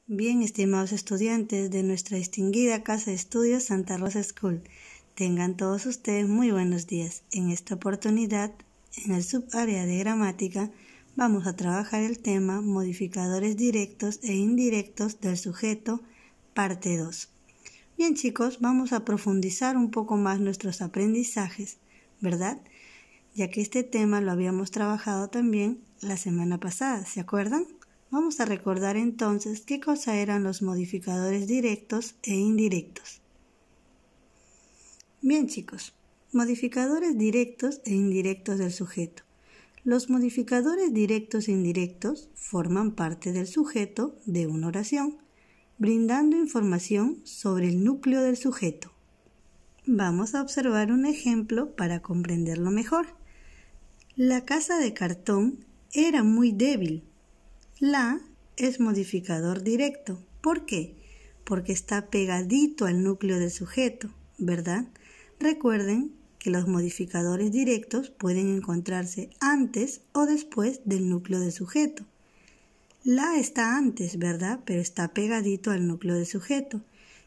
Bien, estimados estudiantes de nuestra distinguida Casa de Estudios Santa Rosa School, tengan todos ustedes muy buenos días. En esta oportunidad, en el subárea de gramática, vamos a trabajar el tema modificadores directos e indirectos del sujeto, parte 2. Bien, chicos, vamos a profundizar un poco más nuestros aprendizajes, ¿verdad? Ya que este tema lo habíamos trabajado también la semana pasada, ¿se acuerdan? Vamos a recordar entonces qué cosa eran los modificadores directos e indirectos. Bien, chicos, modificadores directos e indirectos del sujeto. Los modificadores directos e indirectos forman parte del sujeto de una oración, brindando información sobre el núcleo del sujeto. Vamos a observar un ejemplo para comprenderlo mejor. La casa de cartón era muy débil. La es modificador directo. ¿Por qué? Porque está pegadito al núcleo del sujeto, ¿verdad? Recuerden que los modificadores directos pueden encontrarse antes o después del núcleo del sujeto. La está antes, ¿verdad? Pero está pegadito al núcleo del sujeto.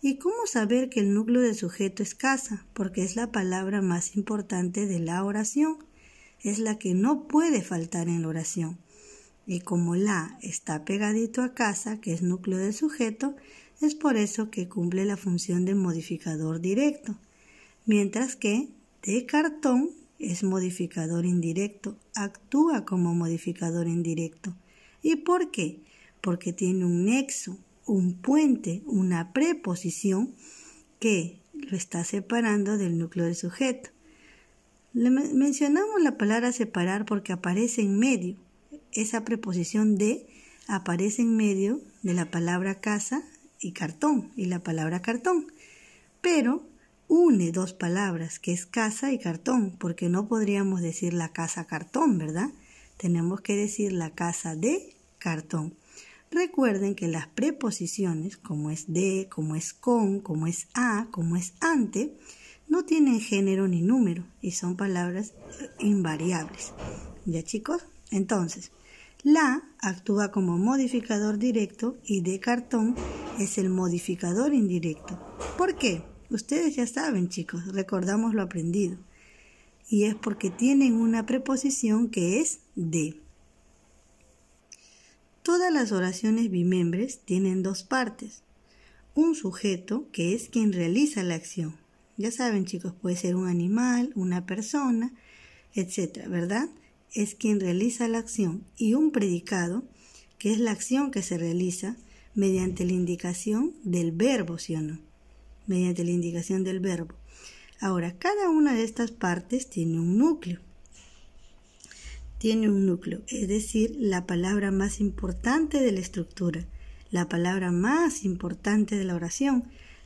¿Y cómo saber que el núcleo del sujeto es casa? Porque es la palabra más importante de la oración. Es la que no puede faltar en la oración. Y como la está pegadito a casa, que es núcleo del sujeto, es por eso que cumple la función de modificador directo. Mientras que de cartón es modificador indirecto, actúa como modificador indirecto. ¿Y por qué? Porque tiene un nexo, un puente, una preposición que lo está separando del núcleo del sujeto. Mencionamos la palabra separar porque aparece en medio. Esa preposición de aparece en medio de la palabra casa y cartón, y la palabra cartón. Pero une dos palabras, que es casa y cartón, porque no podríamos decir la casa cartón, ¿verdad? Tenemos que decir la casa de cartón. Recuerden que las preposiciones, como es de, como es con, como es a, como es ante, no tienen género ni número y son palabras invariables. ¿Ya, chicos? Entonces, la actúa como modificador directo y de cartón es el modificador indirecto. ¿Por qué? Ustedes ya saben, chicos, recordamos lo aprendido. Y es porque tienen una preposición que es de. Todas las oraciones bimembres tienen dos partes. Un sujeto, que es quien realiza la acción. Ya saben, chicos, puede ser un animal, una persona, etc., ¿verdad? Es quien realiza la acción, y un predicado, que es la acción que se realiza mediante la indicación del verbo, ¿sí o no? Mediante la indicación del verbo. Ahora, cada una de estas partes tiene un núcleo. Tiene un núcleo, es decir, la palabra más importante de la estructura, la palabra más importante de la oración,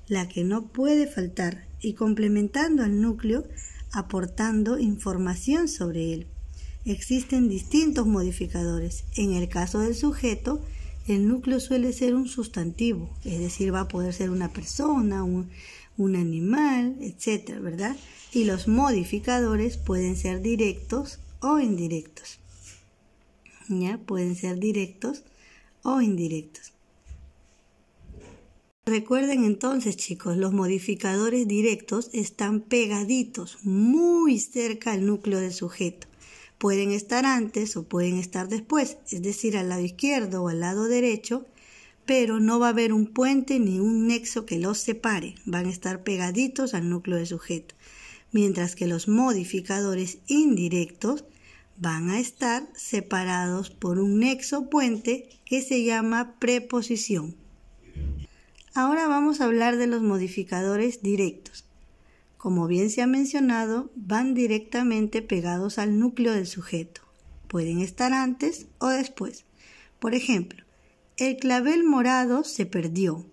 la que no puede faltar, y complementando al núcleo, aportando información sobre él. Existen distintos modificadores. En el caso del sujeto, el núcleo suele ser un sustantivo, es decir, va a poder ser una persona, un animal, etc., ¿verdad? Y los modificadores pueden ser directos o indirectos. ¿Ya? Pueden ser directos o indirectos. Recuerden entonces, chicos, los modificadores directos están pegaditos, muy cerca al núcleo del sujeto. Pueden estar antes o pueden estar después, es decir, al lado izquierdo o al lado derecho, pero no va a haber un puente ni un nexo que los separe, van a estar pegaditos al núcleo del sujeto, mientras que los modificadores indirectos van a estar separados por un nexo puente que se llama preposición. Ahora vamos a hablar de los modificadores directos. Como bien se ha mencionado, van directamente pegados al núcleo del sujeto. Pueden estar antes o después. Por ejemplo, el clavel morado se perdió.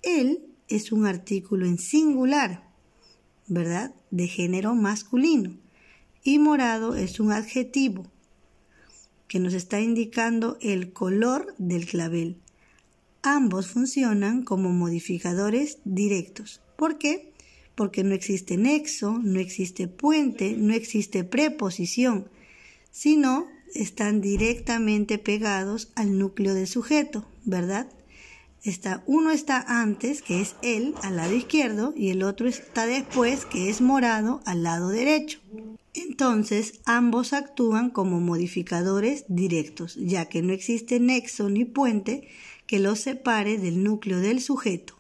El es un artículo en singular, ¿verdad? De género masculino. Y morado es un adjetivo que nos está indicando el color del clavel. Ambos funcionan como modificadores directos. ¿Por qué? Porque no existe nexo, no existe puente, no existe preposición, sino están directamente pegados al núcleo del sujeto, ¿verdad? Uno está antes, que es él, al lado izquierdo, y el otro está después, que es morado, al lado derecho. Entonces, ambos actúan como modificadores directos, ya que no existe nexo ni puente que los separe del núcleo del sujeto.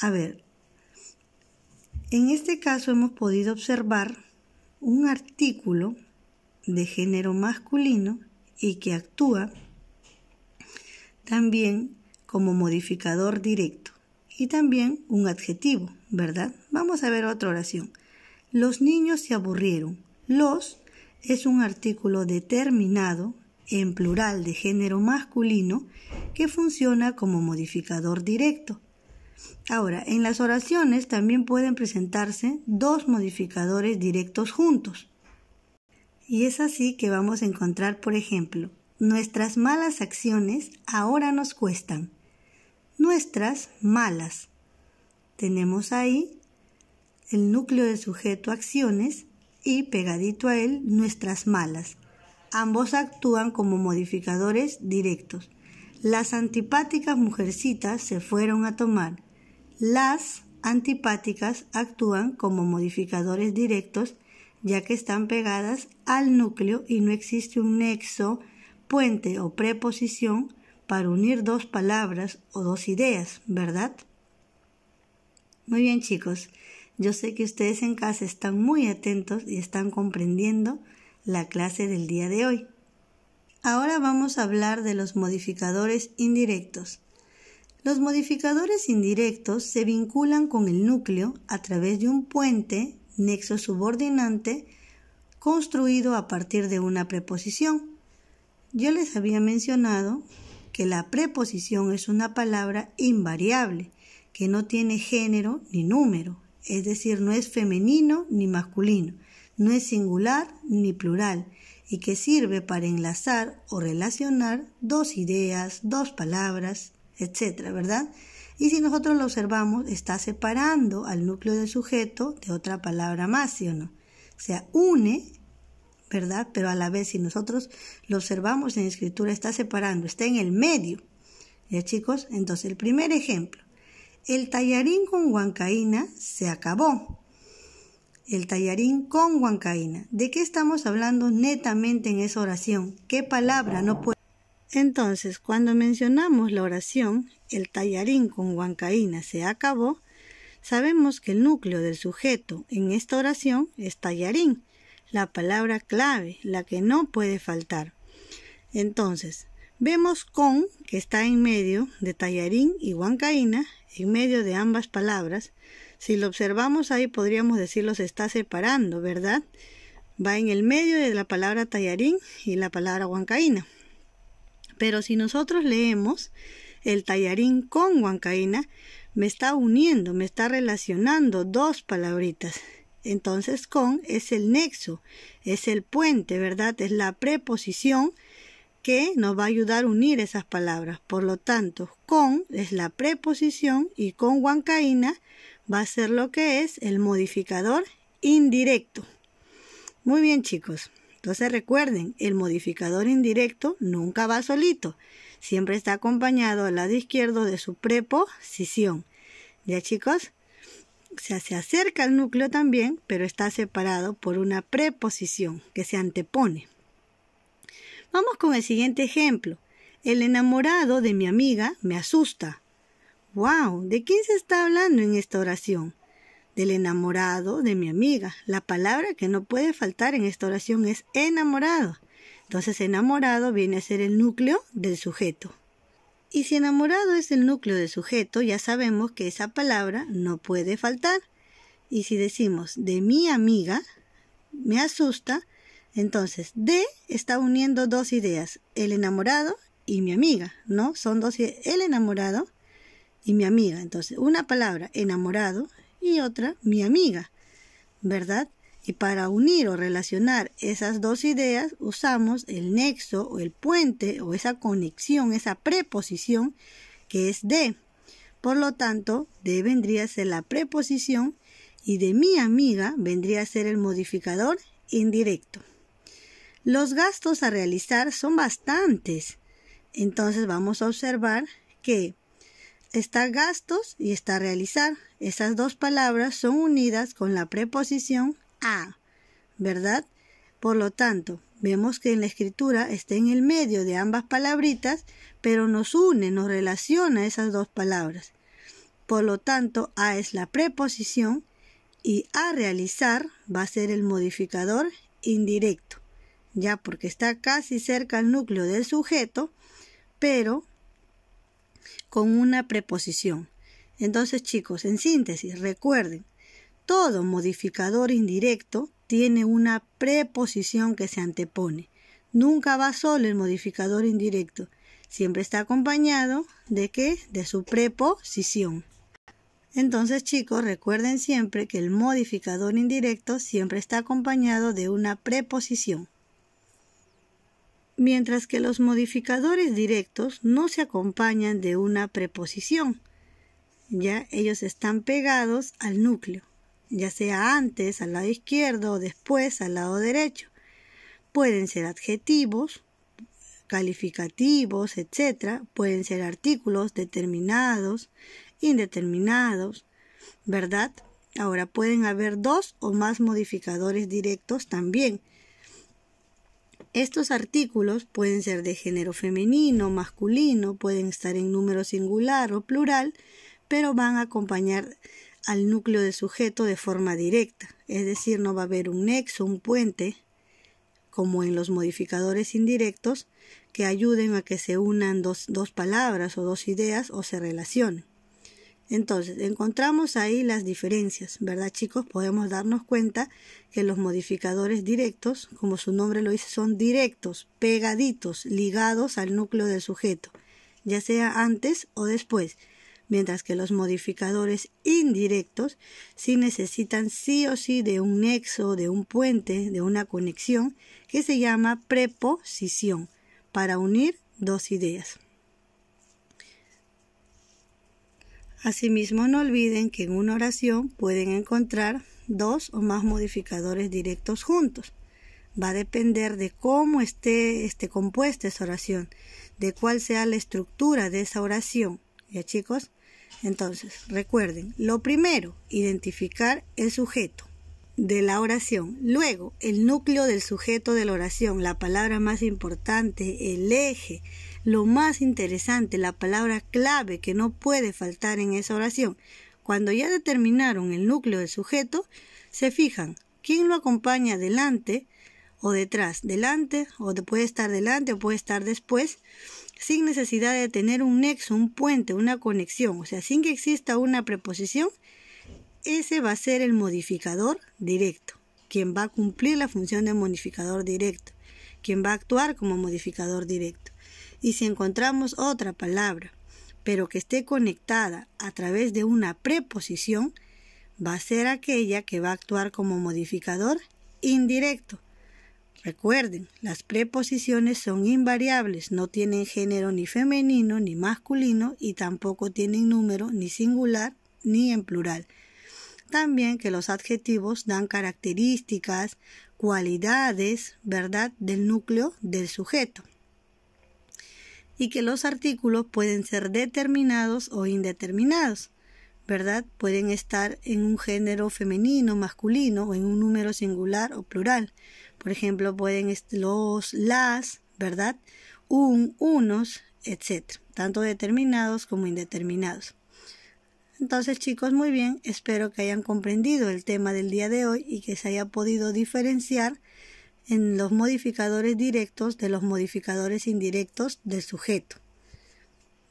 A ver, en este caso hemos podido observar un artículo de género masculino y que actúa también como modificador directo y también un adjetivo, ¿verdad? Vamos a ver otra oración. Los niños se aburrieron. Los es un artículo determinado en plural de género masculino que funciona como modificador directo. Ahora, en las oraciones también pueden presentarse dos modificadores directos juntos. Y es así que vamos a encontrar, por ejemplo, nuestras malas acciones ahora nos cuestan. Nuestras malas. Tenemos ahí el núcleo de sujeto acciones y pegadito a él nuestras malas. Ambos actúan como modificadores directos. Las antipáticas mujercitas se fueron a tomar. Las antipáticas actúan como modificadores directos ya que están pegadas al núcleo y no existe un nexo, puente o preposición para unir dos palabras o dos ideas, ¿verdad? Muy bien, chicos. Yo sé que ustedes en casa están muy atentos y están comprendiendo la clase del día de hoy. Ahora vamos a hablar de los modificadores indirectos. Los modificadores indirectos se vinculan con el núcleo a través de un puente, nexo subordinante, construido a partir de una preposición. Yo les había mencionado que la preposición es una palabra invariable, que no tiene género ni número, es decir, no es femenino ni masculino, no es singular ni plural, y que sirve para enlazar o relacionar dos ideas, dos palabras, etc., ¿verdad? Y si nosotros lo observamos, está separando al núcleo del sujeto de otra palabra más, ¿sí o no? O sea, une, ¿verdad? Pero a la vez, si nosotros lo observamos en escritura, está separando, está en el medio. ¿Ya, chicos? Entonces, el primer ejemplo. El tallarín con huancaína se acabó. El tallarín con huancaína. ¿De qué estamos hablando netamente en esa oración? ¿Qué palabra no puede? Entonces, cuando mencionamos la oración, el tallarín con huancaína se acabó, sabemos que el núcleo del sujeto en esta oración es tallarín, la palabra clave, la que no puede faltar. Entonces, vemos con, que está en medio de tallarín y huancaína, en medio de ambas palabras. Si lo observamos ahí, podríamos decirlo se está separando, ¿verdad? Va en el medio de la palabra tallarín y la palabra huancaína. Pero si nosotros leemos el tallarín con huancaína, me está uniendo, me está relacionando dos palabritas. Entonces con es el nexo, es el puente, ¿verdad? Es la preposición que nos va a ayudar a unir esas palabras. Por lo tanto, con es la preposición y con huancaína va a ser lo que es el modificador indirecto. Muy bien, chicos. Entonces recuerden, el modificador indirecto nunca va solito. Siempre está acompañado al lado izquierdo de su preposición. ¿Ya, chicos? O sea, se acerca al núcleo también, pero está separado por una preposición que se antepone. Vamos con el siguiente ejemplo. El enamorado de mi amiga me asusta. ¡Wow! ¿De quién se está hablando en esta oración? Del enamorado de mi amiga. La palabra que no puede faltar en esta oración es enamorado. Entonces, enamorado viene a ser el núcleo del sujeto. Y si enamorado es el núcleo del sujeto, ya sabemos que esa palabra no puede faltar. Y si decimos de mi amiga, me asusta, entonces de está uniendo dos ideas, el enamorado y mi amiga, ¿no? Son dos ideas, el enamorado y mi amiga. Entonces, una palabra enamorado y otra mi amiga, ¿verdad? Y para unir o relacionar esas dos ideas usamos el nexo o el puente o esa conexión, esa preposición que es de. Por lo tanto, de vendría a ser la preposición y de mi amiga vendría a ser el modificador indirecto. Los gastos a realizar son bastantes. Entonces vamos a observar que está gastos y está realizar. Esas dos palabras son unidas con la preposición a, ¿verdad? Por lo tanto, vemos que en la escritura está en el medio de ambas palabritas, pero nos une, nos relaciona esas dos palabras. Por lo tanto, a es la preposición y a realizar va a ser el modificador indirecto, ya porque está casi cerca al núcleo del sujeto, pero con una preposición. Entonces, chicos, en síntesis, recuerden, todo modificador indirecto tiene una preposición que se antepone. Nunca va solo el modificador indirecto. Siempre está acompañado ¿de qué? De su preposición. Entonces, chicos, recuerden siempre que el modificador indirecto siempre está acompañado de una preposición. Mientras que los modificadores directos no se acompañan de una preposición. Ya ellos están pegados al núcleo, ya sea antes al lado izquierdo o después al lado derecho. Pueden ser adjetivos, calificativos, etc. Pueden ser artículos determinados, indeterminados, ¿verdad? Ahora pueden haber dos o más modificadores directos también. Estos artículos pueden ser de género femenino, masculino, pueden estar en número singular o plural, pero van a acompañar al núcleo del sujeto de forma directa. Es decir, no va a haber un nexo, un puente, como en los modificadores indirectos, que ayuden a que se unan dos palabras o dos ideas o se relacionen. Entonces, encontramos ahí las diferencias, ¿verdad, chicos? Podemos darnos cuenta que los modificadores directos, como su nombre lo dice, son directos, pegaditos, ligados al núcleo del sujeto, ya sea antes o después, mientras que los modificadores indirectos sí necesitan sí o sí de un nexo, de un puente, de una conexión, que se llama preposición, para unir dos ideas. Asimismo, no olviden que en una oración pueden encontrar dos o más modificadores directos juntos. Va a depender de cómo esté compuesta esa oración, de cuál sea la estructura de esa oración. ¿Ya, chicos? Entonces, recuerden, lo primero, identificar el sujeto de la oración. Luego, el núcleo del sujeto de la oración, la palabra más importante, el eje, lo más interesante, la palabra clave que no puede faltar en esa oración. Cuando ya determinaron el núcleo del sujeto, se fijan quién lo acompaña delante o detrás. Delante, o puede estar delante o puede estar después, sin necesidad de tener un nexo, un puente, una conexión. O sea, sin que exista una preposición, ese va a ser el modificador directo, quien va a cumplir la función de modificador directo, quien va a actuar como modificador directo. Y si encontramos otra palabra, pero que esté conectada a través de una preposición, va a ser aquella que va a actuar como modificador indirecto. Recuerden, las preposiciones son invariables, no tienen género ni femenino ni masculino y tampoco tienen número ni singular ni en plural. También que los adjetivos dan características, cualidades, ¿verdad?, del núcleo del sujeto. Y que los artículos pueden ser determinados o indeterminados, ¿verdad? Pueden estar en un género femenino, masculino o en un número singular o plural. Por ejemplo, pueden los, las, ¿verdad? Unos, etc. Tanto determinados como indeterminados. Entonces, chicos, muy bien. Espero que hayan comprendido el tema del día de hoy y que se haya podido diferenciar en los modificadores directos de los modificadores indirectos del sujeto.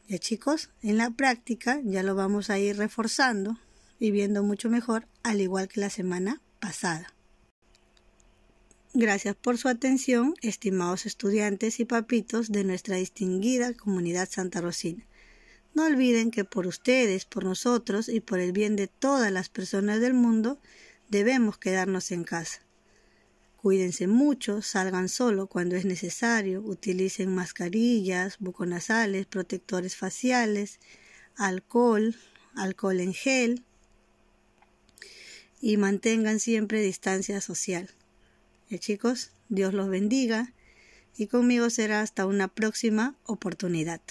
Ya, chicos, en la práctica ya lo vamos a ir reforzando y viendo mucho mejor, al igual que la semana pasada. Gracias por su atención, estimados estudiantes y papitos de nuestra distinguida comunidad Santa Rosina. No olviden que por ustedes, por nosotros y por el bien de todas las personas del mundo, debemos quedarnos en casa. Cuídense mucho, salgan solo cuando es necesario, utilicen mascarillas, buconasales, protectores faciales, alcohol en gel y mantengan siempre distancia social. Chicos, Dios los bendiga y conmigo será hasta una próxima oportunidad.